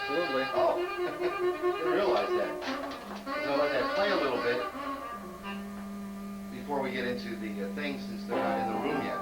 absolutely. Oh, didn't realize that. So let that play a little bit before we get into the things, since they're not in the room yet.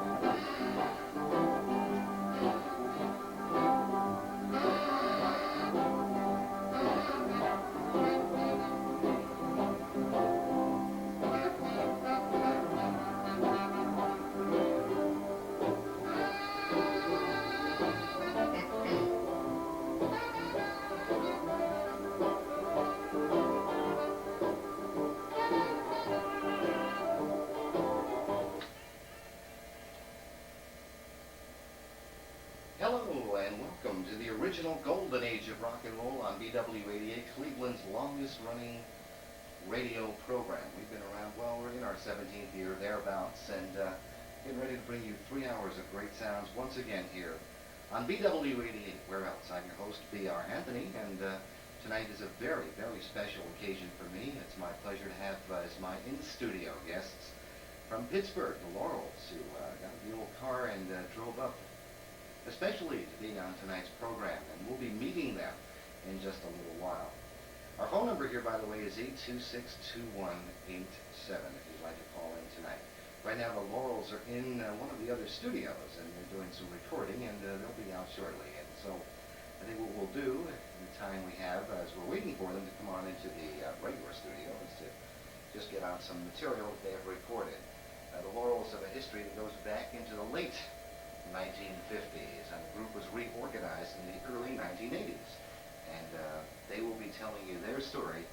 Hello and welcome to the original golden age of rock and roll on BW88, Cleveland's longest running radio program. We've been around, well, we're in our 17th year, thereabouts, and getting ready to bring you 3 hours of great sounds once again here on BW88. Where else? I'm your host, B.R. Anthony, and tonight is a very, very special occasion for me. It's my pleasure to have as my in-studio guests from Pittsburgh, the Laurels, who got the old car and drove up especially to be on tonight's program, and we'll be meeting them in just a little while. Our phone number here, by the way, is 826-2187 if you'd like to call in tonight. Right now the Laurels are in one of the other studios, and they're doing some recording, and they'll be out shortly. And so I think what we'll do in the time we have, as we're waiting for them to come on into the regular studio, is to just get on some material that they have recorded. The Laurels have a history that goes back into the late 1950s, and the group was reorganized in the early 1980s, and they will be telling you their story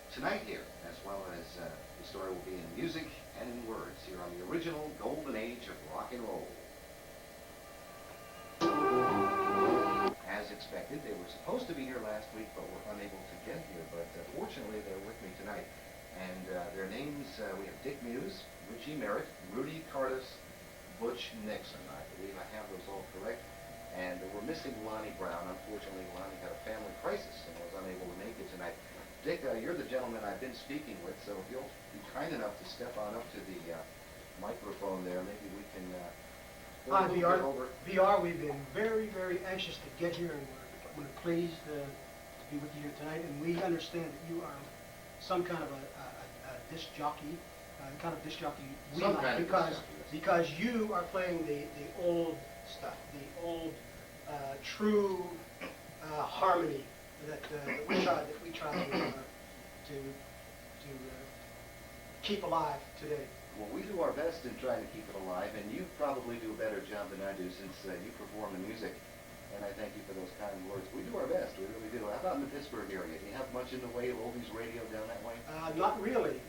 tonight here, as well as the story will be in music and in words here on the original golden age of rock and roll. As expected, they were supposed to be here last week, but were unable to get here, but fortunately they're with me tonight, and their names, we have Dick Muse, Richie Merritt, Rudy Kardos, Butch Nixon. I believe I have those all correct. And we're missing Lonnie Brown. Unfortunately, Lonnie had a family crisis and was unable to make it tonight. Dick, you're the gentleman I've been speaking with, so if you'll be kind enough to step on up to the microphone there, maybe we can Hi, VR, we've been very, very anxious to get here, and we're pleased to be with you here tonight. And we understand that you are some kind of a disc jockey, the kind of disc jockey we like, because you are playing the old stuff, the old true harmony that we try to keep alive today. Well, we do our best in trying to keep it alive, and you probably do a better job than I do, since you perform the music, and I thank you for those kind words. We do our best, we really do. How about in the Pittsburgh area? Do you have much in the way of oldies radio down that way? Not really.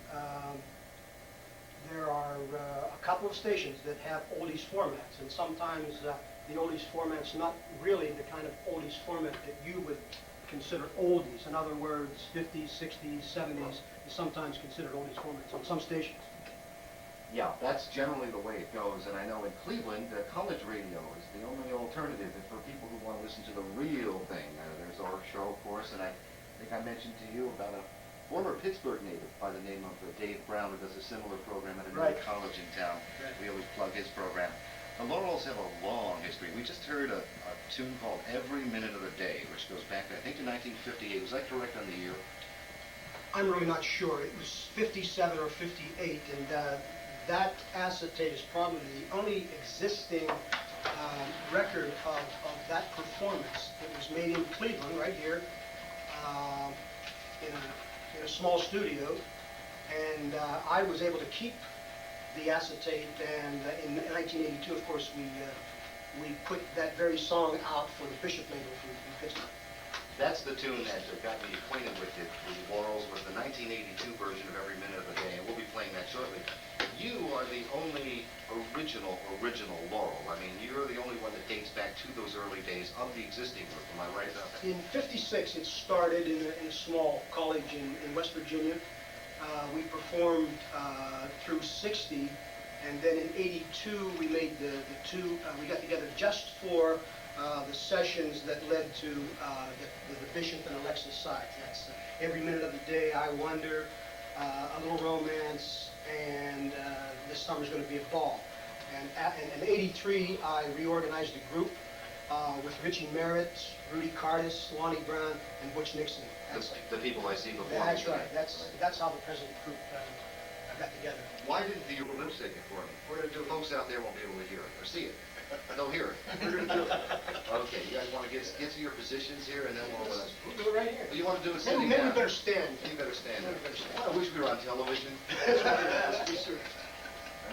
There are a couple of stations that have oldies formats, and sometimes the oldies format's not really the kind of oldies format that you would consider oldies. In other words, 50s, 60s, 70s is sometimes considered oldies formats on some stations. Yeah, that's generally the way it goes, and I know in Cleveland, college radio is the only alternative for people who want to listen to the real thing. There's our show, of course, and I think I mentioned to you about a former Pittsburgh native by the name of Dave Brown, who does a similar program at another college in town. Right. We always plug his program. The Laurels have a long history. We just heard a tune called Every Minute of the Day, which goes back, I think, to 1958. Was that correct on the year? I'm really not sure. It was 57 or 58, and that acetate is probably the only existing record of that performance. It was made in Cleveland, right here, in a small studio, and I was able to keep the acetate, and in 1982, of course, we put that very song out for the Bishop label from Pittsburgh. That's the tune that got me acquainted with it. The Laurels was the 1982 version of Every Minute of the Day, and we'll be playing that shortly. You are the only original Laurel. I mean, you're the only one that dates back to those early days of the existing group. Am I right about that? In '56, it started in a small college in West Virginia. We performed through '60, and then in '82 we made the two. We got together just for the sessions that led to the Bishop and Alexis sides. That's Every Minute of the Day, I Wonder, A Little Romance, and This Summer's Going to Be a Ball. And in '83, I reorganized the group, with Richie Merritt, Rudy Kardos, Lonnie Brown, and Butch Nixon. The people I see before me. That's tonight. right. That's how the president group got together. Why didn't you lip sync it for me? We're going to do it. Folks out there won't be able to hear it or see it. They'll hear it. We're going to do it. Okay, you guys want to get to your positions here, and then we'll. We'll do it right here. You want to do it Maybe, sitting maybe down? we better stand. You better stand Maybe there. we better stand. I wish we were on television. Yes, sir.